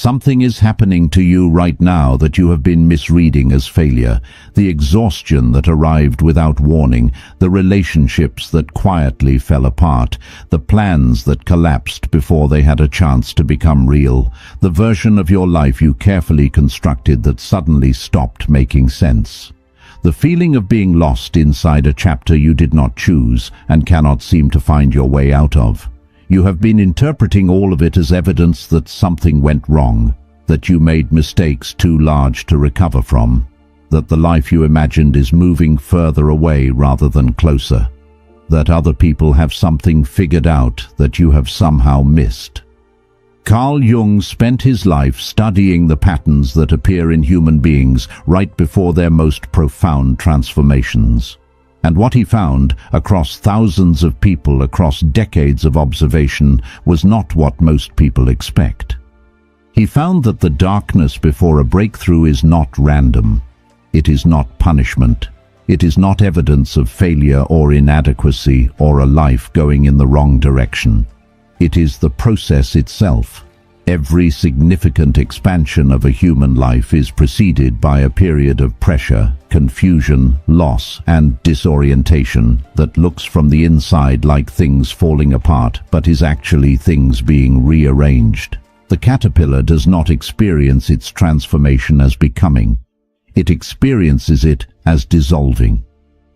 Something is happening to you right now that you have been misreading as failure. The exhaustion that arrived without warning, the relationships that quietly fell apart, the plans that collapsed before they had a chance to become real, the version of your life you carefully constructed that suddenly stopped making sense. The feeling of being lost inside a chapter you did not choose and cannot seem to find your way out of. You have been interpreting all of it as evidence that something went wrong, that you made mistakes too large to recover from, that the life you imagined is moving further away rather than closer, that other people have something figured out that you have somehow missed. Carl Jung spent his life studying the patterns that appear in human beings right before their most profound transformations. And what he found, across thousands of people across decades of observation, was not what most people expect. He found that the darkness before a breakthrough is not random. It is not punishment. It is not evidence of failure or inadequacy or a life going in the wrong direction. It is the process itself. Every significant expansion of a human life is preceded by a period of pressure, confusion, loss, and disorientation that looks from the inside like things falling apart, but is actually things being rearranged. The caterpillar does not experience its transformation as becoming. It experiences it as dissolving.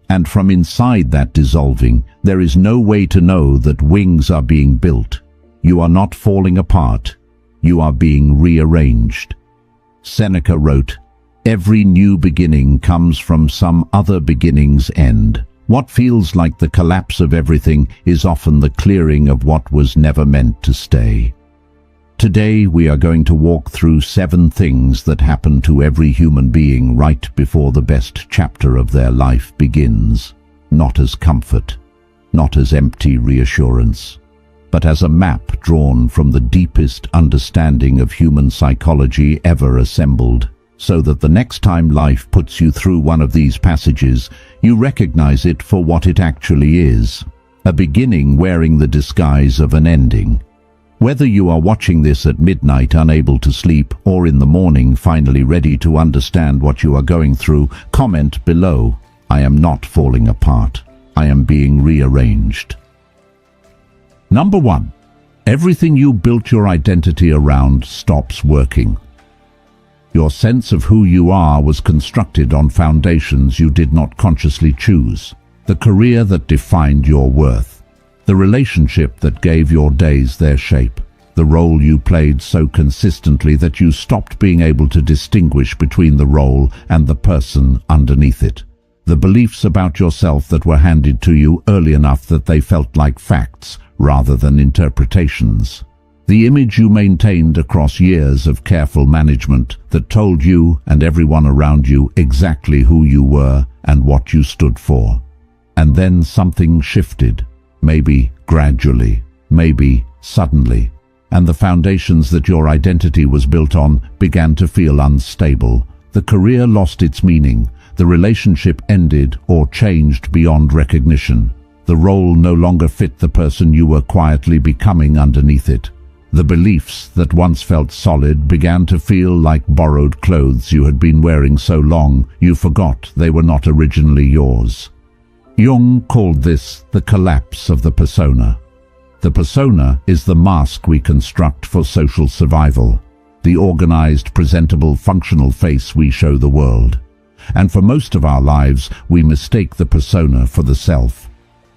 And from inside that dissolving, there is no way to know that wings are being built. You are not falling apart. You are being rearranged. Seneca wrote, "Every new beginning comes from some other beginning's end. What feels like the collapse of everything is often the clearing of what was never meant to stay." Today we are going to walk through 7 things that happen to every human being right before the best chapter of their life begins. Not as comfort, not as empty reassurance, but as a map drawn from the deepest understanding of human psychology ever assembled, so that the next time life puts you through one of these passages, you recognize it for what it actually is, a beginning wearing the disguise of an ending. Whether you are watching this at midnight unable to sleep or in the morning finally ready to understand what you are going through, comment below. I am not falling apart. I am being rearranged. Number 1. Everything you built your identity around stops working. Your sense of who you are was constructed on foundations you did not consciously choose. The career that defined your worth. The relationship that gave your days their shape. The role you played so consistently that you stopped being able to distinguish between the role and the person underneath it. The beliefs about yourself that were handed to you early enough that they felt like facts rather than interpretations. The image you maintained across years of careful management that told you and everyone around you exactly who you were and what you stood for. And then something shifted, maybe gradually, maybe suddenly, and the foundations that your identity was built on began to feel unstable. The career lost its meaning, the relationship ended or changed beyond recognition. The role no longer fit the person you were quietly becoming underneath it. The beliefs that once felt solid began to feel like borrowed clothes you had been wearing so long you forgot they were not originally yours. Jung called this the collapse of the persona. The persona is the mask we construct for social survival, the organized, presentable, functional face we show the world. And for most of our lives, we mistake the persona for the self.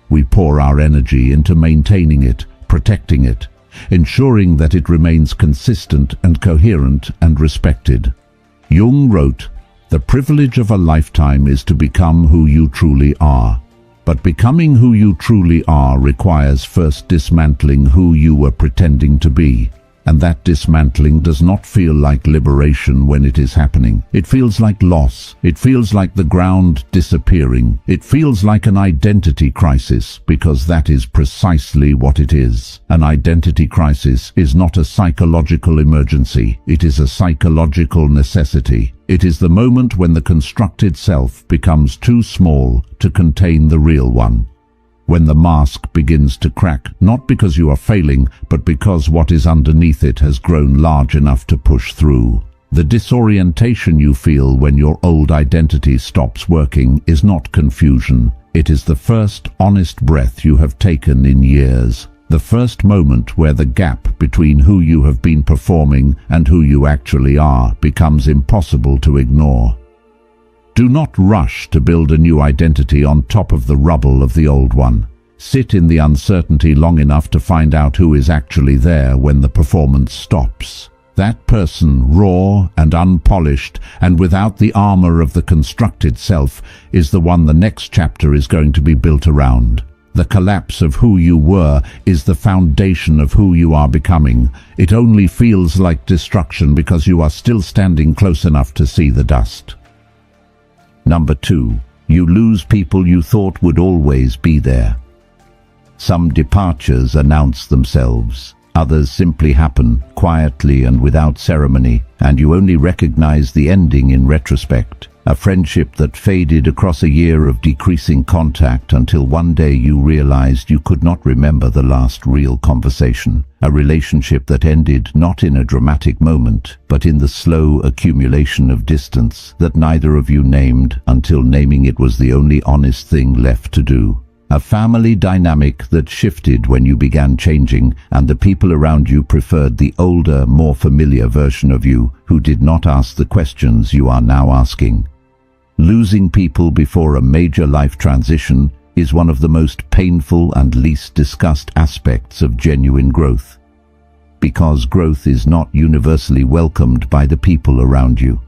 We pour our energy into maintaining it, protecting it, ensuring that it remains consistent and coherent and respected. Jung wrote, "The privilege of a lifetime is to become who you truly are. But becoming who you truly are requires first dismantling who you were pretending to be. And that dismantling does not feel like liberation when it is happening. It feels like loss. It feels like the ground disappearing. It feels like an identity crisis, because that is precisely what it is. An identity crisis is not a psychological emergency. It is a psychological necessity. It is the moment when the constructed self becomes too small to contain the real one. when the mask begins to crack, not because you are failing, but because what is underneath it has grown large enough to push through. The disorientation you feel when your old identity stops working is not confusion. It is the first honest breath you have taken in years. The first moment where the gap between who you have been performing and who you actually are becomes impossible to ignore. Do not rush to build a new identity on top of the rubble of the old one. Sit in the uncertainty long enough to find out who is actually there when the performance stops. That person, raw and unpolished and without the armor of the constructed self, is the one the next chapter is going to be built around. The collapse of who you were is the foundation of who you are becoming. It only feels like destruction because you are still standing close enough to see the dust. Number 2. You lose people you thought would always be there. Some departures announce themselves. Others simply happen, quietly and without ceremony, and you only recognize the ending in retrospect. A friendship that faded across a year of decreasing contact until one day you realized you could not remember the last real conversation. A relationship that ended not in a dramatic moment, but in the slow accumulation of distance that neither of you named until naming it was the only honest thing left to do. A family dynamic that shifted when you began changing, and the people around you preferred the older, more familiar version of you who did not ask the questions you are now asking. Losing people before a major life transition is one of the most painful and least discussed aspects of genuine growth, because growth is not universally welcomed by the people around you.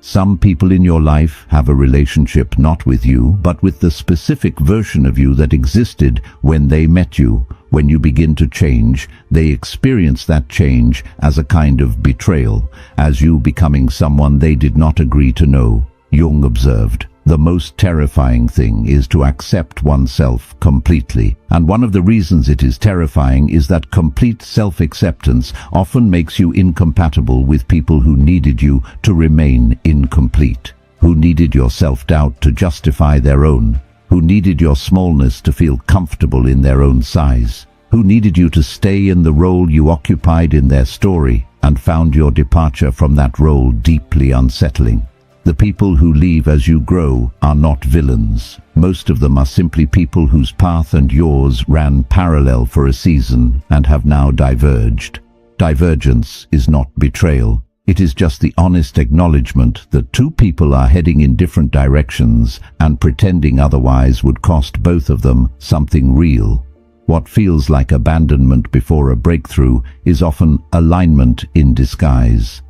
Some people in your life have a relationship not with you, but with the specific version of you that existed when they met you. When you begin to change, they experience that change as a kind of betrayal, as you becoming someone they did not agree to know. Jung observed, the most terrifying thing is to accept oneself completely. And one of the reasons it is terrifying is that complete self-acceptance often makes you incompatible with people who needed you to remain incomplete, who needed your self-doubt to justify their own, who needed your smallness to feel comfortable in their own size, who needed you to stay in the role you occupied in their story and found your departure from that role deeply unsettling. The people who leave as you grow are not villains. Most of them are simply people whose path and yours ran parallel for a season and have now diverged. Divergence is not betrayal. It is just the honest acknowledgement that two people are heading in different directions, and pretending otherwise would cost both of them something real. What feels like abandonment before a breakthrough is often alignment in disguise.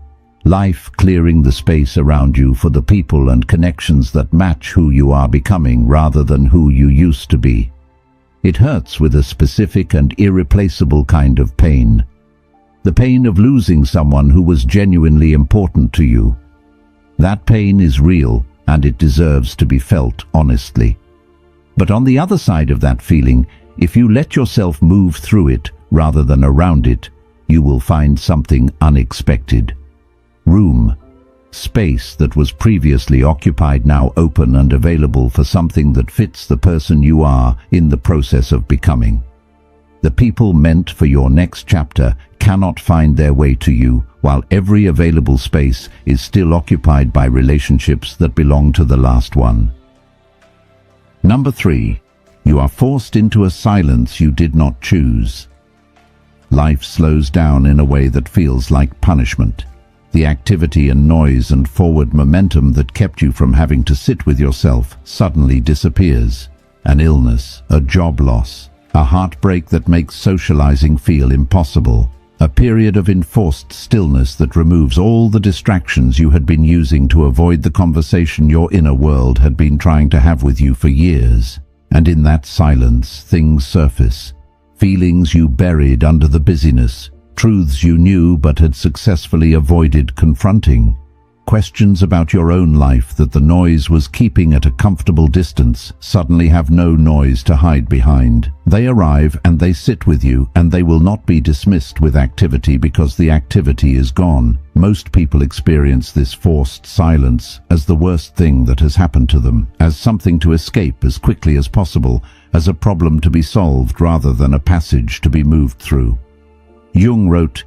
Life clearing the space around you for the people and connections that match who you are becoming rather than who you used to be. It hurts with a specific and irreplaceable kind of pain. The pain of losing someone who was genuinely important to you. That pain is real, and it deserves to be felt honestly. But on the other side of that feeling, if you let yourself move through it rather than around it, you will find something unexpected. Room, space that was previously occupied now open and available for something that fits the person you are in the process of becoming. The people meant for your next chapter cannot find their way to you, while every available space is still occupied by relationships that belong to the last one. Number 3. You are forced into a silence you did not choose. Life slows down in a way that feels like punishment. The activity and noise and forward momentum that kept you from having to sit with yourself suddenly disappears. An illness, a job loss, a heartbreak that makes socializing feel impossible. A period of enforced stillness that removes all the distractions you had been using to avoid the conversation your inner world had been trying to have with you for years. And in that silence, things surface. Feelings you buried under the busyness. Truths you knew but had successfully avoided confronting. Questions about your own life that the noise was keeping at a comfortable distance suddenly have no noise to hide behind. They arrive and they sit with you, and they will not be dismissed with activity because the activity is gone. Most people experience this forced silence as the worst thing that has happened to them, as something to escape as quickly as possible, as a problem to be solved rather than a passage to be moved through. Jung wrote,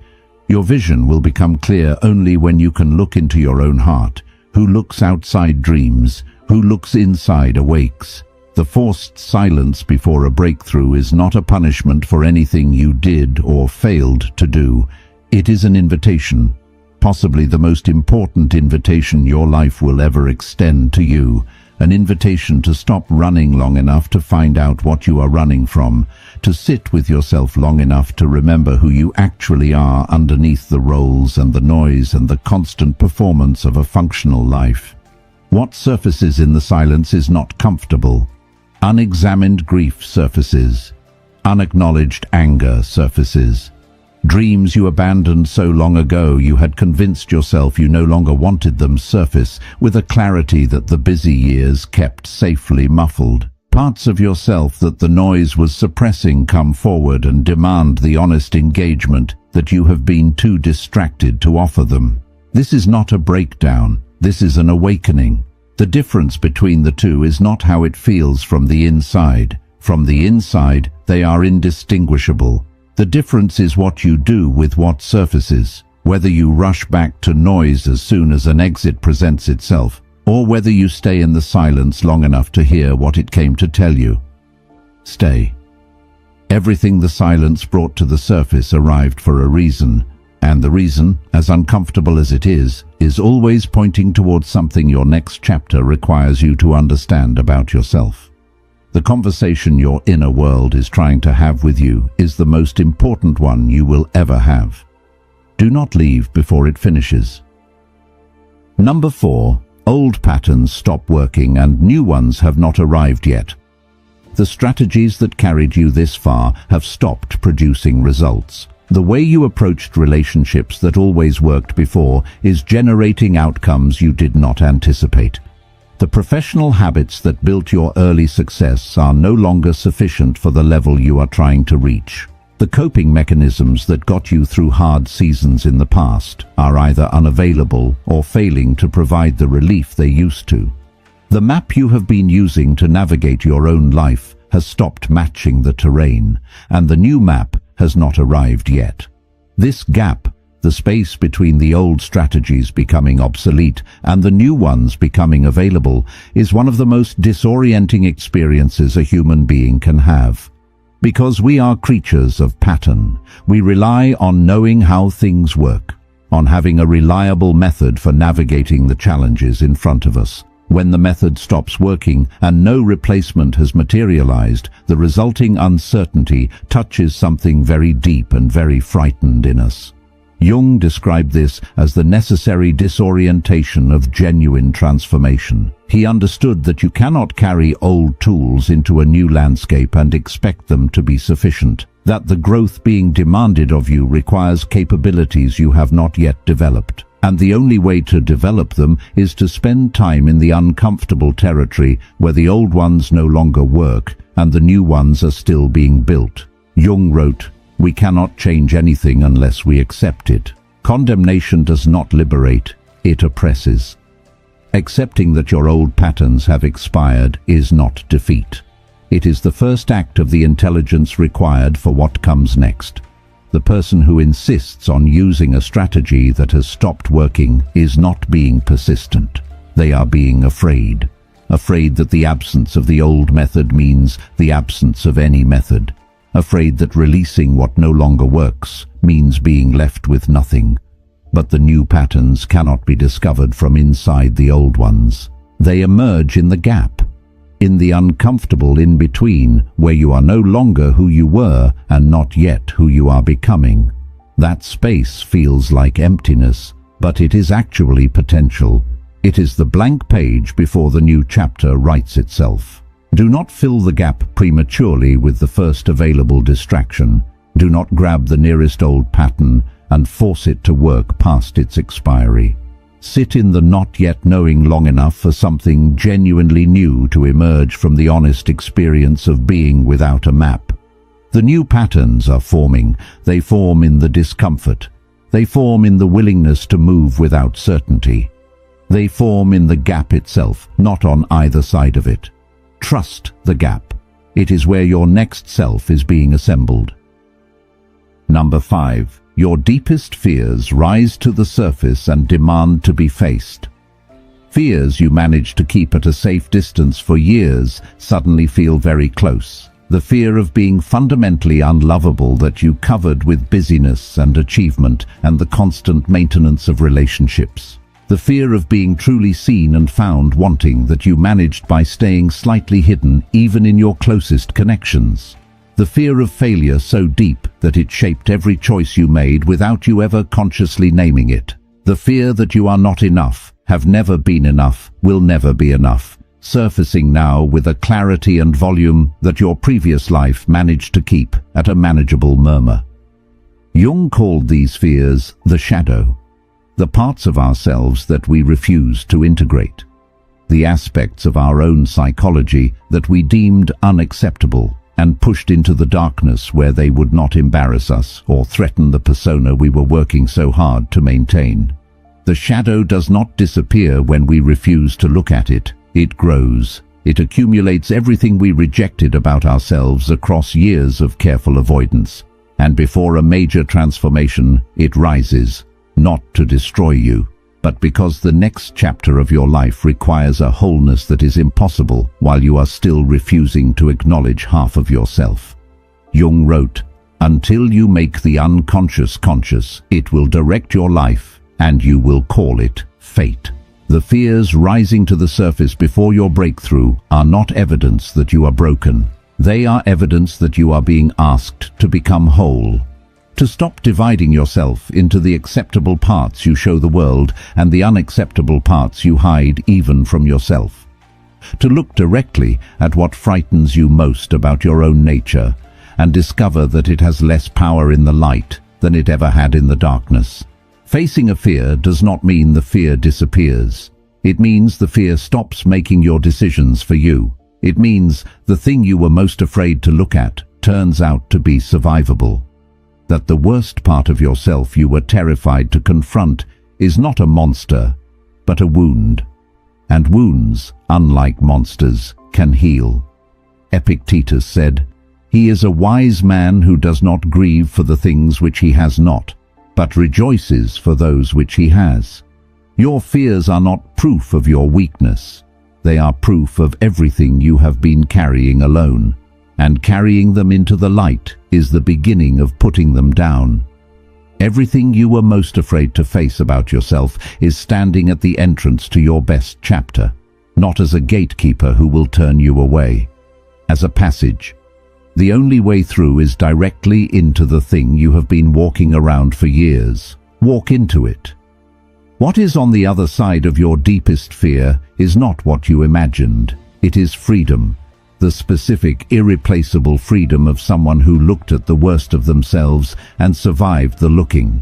"Your vision will become clear only when you can look into your own heart. Who looks outside dreams, who looks inside awakes." The forced silence before a breakthrough is not a punishment for anything you did or failed to do. It is an invitation, possibly the most important invitation your life will ever extend to you. An invitation to stop running long enough to find out what you are running from, to sit with yourself long enough to remember who you actually are underneath the roles and the noise and the constant performance of a functional life. What surfaces in the silence is not comfortable. Unexamined grief surfaces. Unacknowledged anger surfaces. Dreams you abandoned so long ago you had convinced yourself you no longer wanted them surface with a clarity that the busy years kept safely muffled. Parts of yourself that the noise was suppressing come forward and demand the honest engagement that you have been too distracted to offer them. This is not a breakdown, this is an awakening. The difference between the two is not how it feels from the inside. From the inside, they are indistinguishable. The difference is what you do with what surfaces, whether you rush back to noise as soon as an exit presents itself, or whether you stay in the silence long enough to hear what it came to tell you. Stay. Everything the silence brought to the surface arrived for a reason, and the reason, as uncomfortable as it is always pointing towards something your next chapter requires you to understand about yourself. The conversation your inner world is trying to have with you is the most important one you will ever have. Do not leave before it finishes. Number 4. Old patterns stop working and new ones have not arrived yet. The strategies that carried you this far have stopped producing results. The way you approached relationships that always worked before is generating outcomes you did not anticipate. The professional habits that built your early success are no longer sufficient for the level you are trying to reach. The coping mechanisms that got you through hard seasons in the past are either unavailable or failing to provide the relief they used to. The map you have been using to navigate your own life has stopped matching the terrain, and the new map has not arrived yet. This gap, the space between the old strategies becoming obsolete and the new ones becoming available, is one of the most disorienting experiences a human being can have. Because we are creatures of pattern, we rely on knowing how things work, on having a reliable method for navigating the challenges in front of us. When the method stops working and no replacement has materialized, the resulting uncertainty touches something very deep and very frightened in us. Jung described this as the necessary disorientation of genuine transformation. He understood that you cannot carry old tools into a new landscape and expect them to be sufficient, that the growth being demanded of you requires capabilities you have not yet developed. And the only way to develop them is to spend time in the uncomfortable territory where the old ones no longer work and the new ones are still being built. Jung wrote, "We cannot change anything unless we accept it. Condemnation does not liberate, it oppresses." Accepting that your old patterns have expired is not defeat. It is the first act of the intelligence required for what comes next. The person who insists on using a strategy that has stopped working is not being persistent. They are being afraid. Afraid that the absence of the old method means the absence of any method. Afraid that releasing what no longer works means being left with nothing. But the new patterns cannot be discovered from inside the old ones. They emerge in the gap, in the uncomfortable in-between, where you are no longer who you were and not yet who you are becoming. That space feels like emptiness, but it is actually potential. It is the blank page before the new chapter writes itself. Do not fill the gap prematurely with the first available distraction. Do not grab the nearest old pattern and force it to work past its expiry. Sit in the not yet knowing long enough for something genuinely new to emerge from the honest experience of being without a map. The new patterns are forming. They form in the discomfort. They form in the willingness to move without certainty. They form in the gap itself, not on either side of it. Trust the gap. It is where your next self is being assembled. Number 5. Your deepest fears rise to the surface and demand to be faced. Fears you managed to keep at a safe distance for years suddenly feel very close. The fear of being fundamentally unlovable that you covered with busyness and achievement and the constant maintenance of relationships. The fear of being truly seen and found wanting that you managed by staying slightly hidden even in your closest connections. The fear of failure so deep that it shaped every choice you made without you ever consciously naming it. The fear that you are not enough, have never been enough, will never be enough, surfacing now with a clarity and volume that your previous life managed to keep at a manageable murmur. Jung called these fears the shadow, the parts of ourselves that we refuse to integrate, the aspects of our own psychology that we deemed unacceptable and pushed into the darkness where they would not embarrass us or threaten the persona we were working so hard to maintain. The shadow does not disappear when we refuse to look at it. It grows. It accumulates everything we rejected about ourselves across years of careful avoidance. And before a major transformation, it rises, not to destroy you, but because the next chapter of your life requires a wholeness that is impossible while you are still refusing to acknowledge half of yourself. Jung wrote, "Until you make the unconscious conscious, it will direct your life, and you will call it fate." The fears rising to the surface before your breakthrough are not evidence that you are broken. They are evidence that you are being asked to become whole. To stop dividing yourself into the acceptable parts you show the world and the unacceptable parts you hide even from yourself. To look directly at what frightens you most about your own nature and discover that it has less power in the light than it ever had in the darkness. Facing a fear does not mean the fear disappears. It means the fear stops making your decisions for you. It means the thing you were most afraid to look at turns out to be survivable. That the worst part of yourself you were terrified to confront is not a monster, but a wound. And wounds, unlike monsters, can heal. Epictetus said, "He is a wise man who does not grieve for the things which he has not, but rejoices for those which he has." Your fears are not proof of your weakness. They are proof of everything you have been carrying alone, and carrying them into the light is the beginning of putting them down. Everything you were most afraid to face about yourself is standing at the entrance to your best chapter, not as a gatekeeper who will turn you away, as a passage. The only way through is directly into the thing you have been walking around for years. Walk into it. What is on the other side of your deepest fear is not what you imagined. It is freedom, the specific, irreplaceable freedom of someone who looked at the worst of themselves and survived the looking.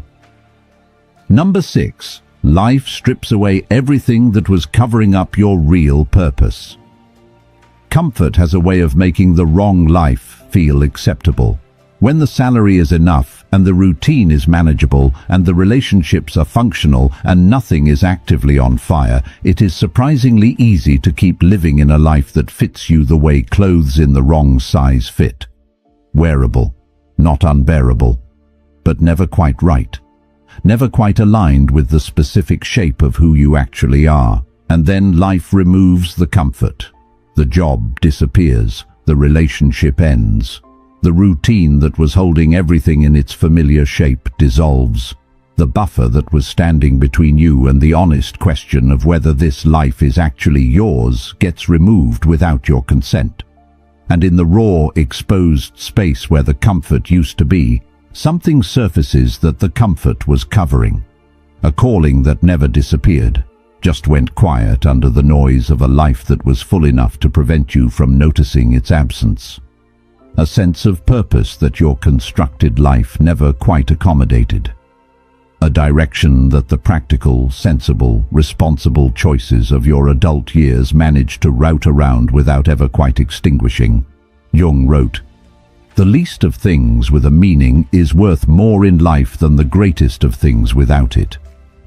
Number 6. Life strips away everything that was covering up your real purpose. Comfort has a way of making the wrong life feel acceptable. When the salary is enough and the routine is manageable and the relationships are functional and nothing is actively on fire, it is surprisingly easy to keep living in a life that fits you the way clothes in the wrong size fit. Wearable, not unbearable, but never quite right. Never quite aligned with the specific shape of who you actually are. And then life removes the comfort. The job disappears. The relationship ends. The routine that was holding everything in its familiar shape dissolves. The buffer that was standing between you and the honest question of whether this life is actually yours gets removed without your consent. And in the raw, exposed space where the comfort used to be, something surfaces that the comfort was covering. A calling that never disappeared, just went quiet under the noise of a life that was full enough to prevent you from noticing its absence. A sense of purpose that your constructed life never quite accommodated. A direction that the practical, sensible, responsible choices of your adult years managed to route around without ever quite extinguishing. Jung wrote, The least of things with a meaning is worth more in life than the greatest of things without it.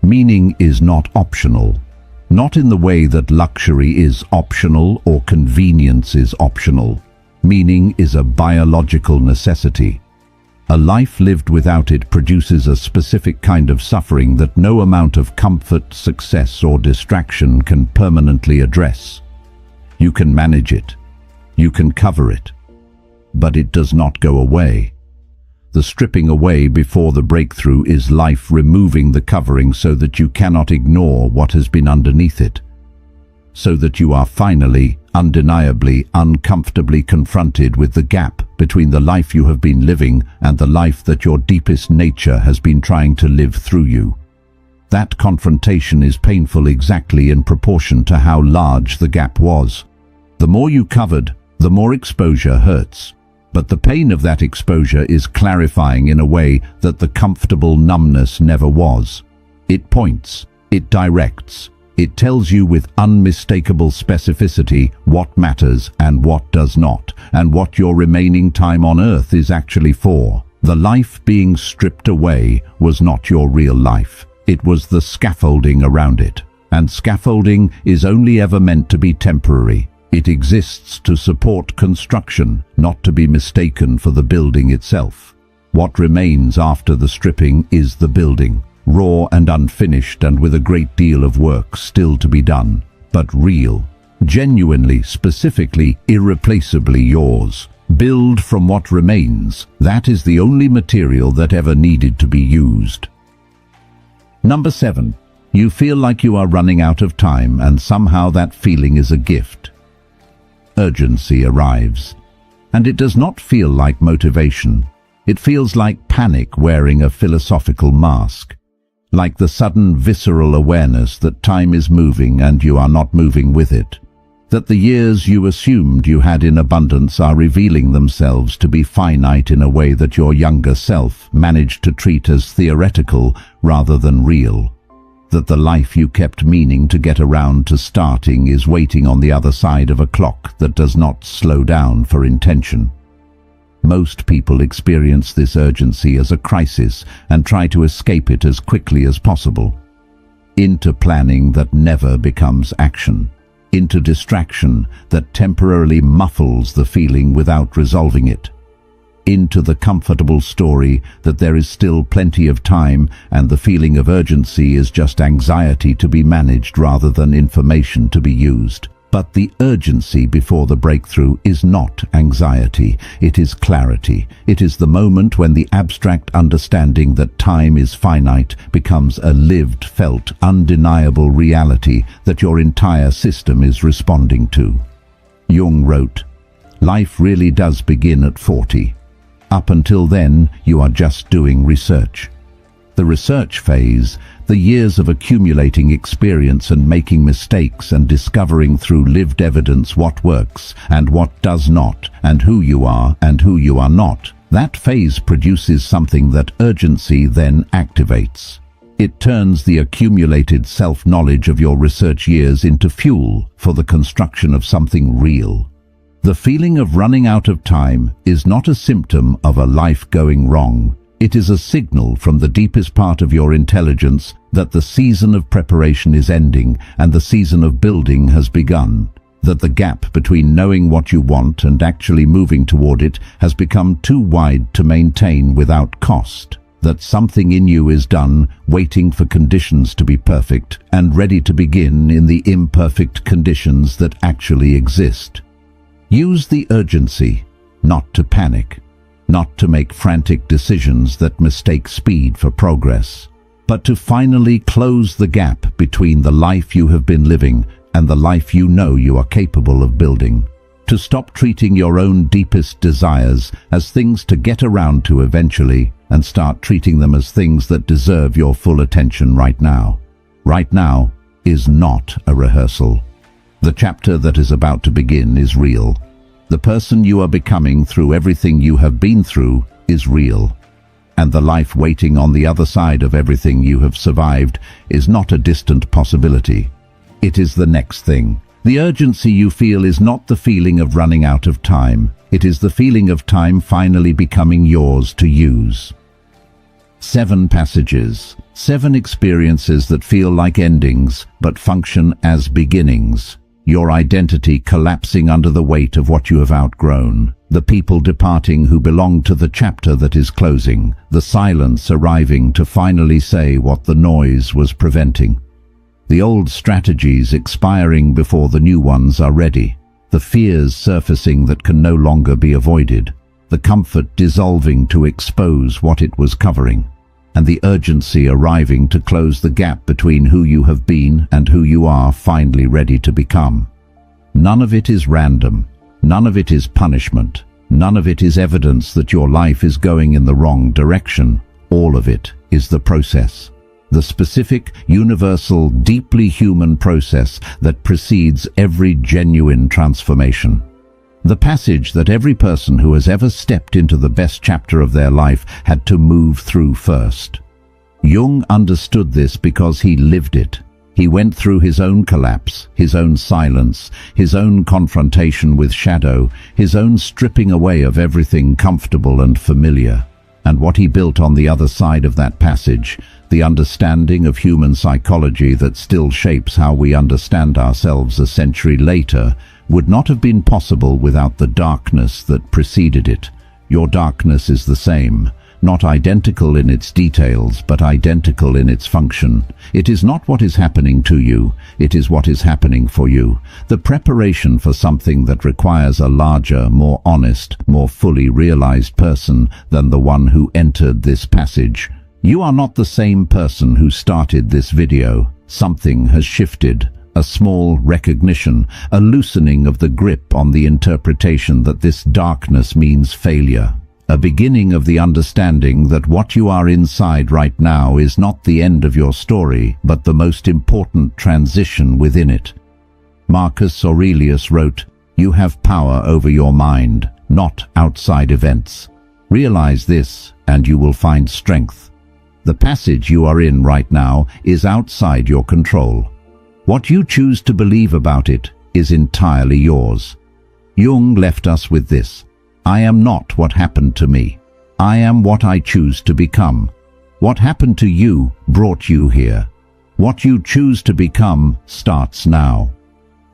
Meaning is not optional. Not in the way that luxury is optional or convenience is optional. Meaning is a biological necessity. A life lived without it produces a specific kind of suffering that no amount of comfort, success, or distraction can permanently address. You can manage it. You can cover it. But it does not go away. The stripping away before the breakthrough is life removing the covering so that you cannot ignore what has been underneath it. So that you are finally, undeniably, uncomfortably confronted with the gap between the life you have been living and the life that your deepest nature has been trying to live through you. That confrontation is painful exactly in proportion to how large the gap was. The more you covered, the more exposure hurts. But the pain of that exposure is clarifying in a way that the comfortable numbness never was. It points, it directs, it tells you with unmistakable specificity what matters and what does not, and what your remaining time on earth is actually for. The life being stripped away was not your real life. It was the scaffolding around it. And scaffolding is only ever meant to be temporary. It exists to support construction, not to be mistaken for the building itself. What remains after the stripping is the building. Raw and unfinished and with a great deal of work still to be done, but real, genuinely, specifically, irreplaceably yours. Build from what remains. That is the only material that ever needed to be used. Number 7. You feel like you are running out of time, and somehow that feeling is a gift. Urgency arrives, and it does not feel like motivation. It feels like panic wearing a philosophical mask. Like the sudden visceral awareness that time is moving and you are not moving with it. That the years you assumed you had in abundance are revealing themselves to be finite in a way that your younger self managed to treat as theoretical rather than real. That the life you kept meaning to get around to starting is waiting on the other side of a clock that does not slow down for intention. Most people experience this urgency as a crisis and try to escape it as quickly as possible. Into planning that never becomes action. Into distraction that temporarily muffles the feeling without resolving it. Into the comfortable story that there is still plenty of time and the feeling of urgency is just anxiety to be managed rather than information to be used. But the urgency before the breakthrough is not anxiety, it is clarity. It is the moment when the abstract understanding that time is finite becomes a lived, felt, undeniable reality that your entire system is responding to. Jung wrote, "Life really does begin at 40. Up until then, you are just doing research." The research phase, the years of accumulating experience and making mistakes and discovering through lived evidence what works and what does not, and who you are and who you are not, that phase produces something that urgency then activates. It turns the accumulated self-knowledge of your research years into fuel for the construction of something real. The feeling of running out of time is not a symptom of a life going wrong. It is a signal from the deepest part of your intelligence that the season of preparation is ending and the season of building has begun. That the gap between knowing what you want and actually moving toward it has become too wide to maintain without cost. That something in you is done, waiting for conditions to be perfect and ready to begin in the imperfect conditions that actually exist. Use the urgency, not to panic. Not to make frantic decisions that mistake speed for progress, but to finally close the gap between the life you have been living and the life you know you are capable of building. To stop treating your own deepest desires as things to get around to eventually and start treating them as things that deserve your full attention right now. Right now is not a rehearsal. The chapter that is about to begin is real. The person you are becoming through everything you have been through is real. And the life waiting on the other side of everything you have survived is not a distant possibility. It is the next thing, The urgency you feel is not the feeling of running out of time. It is the feeling of time finally becoming yours to use. 7 passages, 7 experiences that feel like endings but function as beginnings. Your identity collapsing under the weight of what you have outgrown. The people departing who belong to the chapter that is closing. The silence arriving to finally say what the noise was preventing. The old strategies expiring before the new ones are ready. The fears surfacing that can no longer be avoided. The comfort dissolving to expose what it was covering. And the urgency arriving to close the gap between who you have been and who you are finally ready to become. None of it is random. None of it is punishment. None of it is evidence that your life is going in the wrong direction. All of it is the process. The specific, universal, deeply human process that precedes every genuine transformation. The passage that every person who has ever stepped into the best chapter of their life had to move through first. Jung understood this because he lived it. He went through his own collapse, his own silence, his own confrontation with shadow, his own stripping away of everything comfortable and familiar. And what he built on the other side of that passage, the understanding of human psychology that still shapes how we understand ourselves a century later, would not have been possible without the darkness that preceded it. Your darkness is the same, not identical in its details, but identical in its function. It is not what is happening to you, it is what is happening for you. The preparation for something that requires a larger, more honest, more fully realized person than the one who entered this passage. You are not the same person who started this video. Something has shifted. A small recognition, a loosening of the grip on the interpretation that this darkness means failure. A beginning of the understanding that what you are inside right now is not the end of your story, but the most important transition within it. Marcus Aurelius wrote, "You have power over your mind, not outside events. Realize this, and you will find strength." The passage you are in right now is outside your control. What you choose to believe about it is entirely yours. Jung left us with this: I am not what happened to me. I am what I choose to become. What happened to you brought you here. What you choose to become starts now.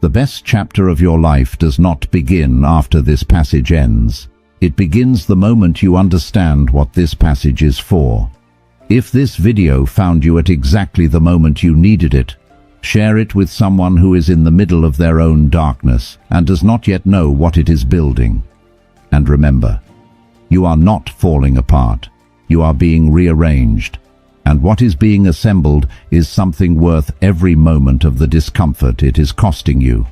The best chapter of your life does not begin after this passage ends. It begins the moment you understand what this passage is for. If this video found you at exactly the moment you needed it, share it with someone who is in the middle of their own darkness and does not yet know what it is building. And remember, you are not falling apart. You are being rearranged. And what is being assembled is something worth every moment of the discomfort it is costing you.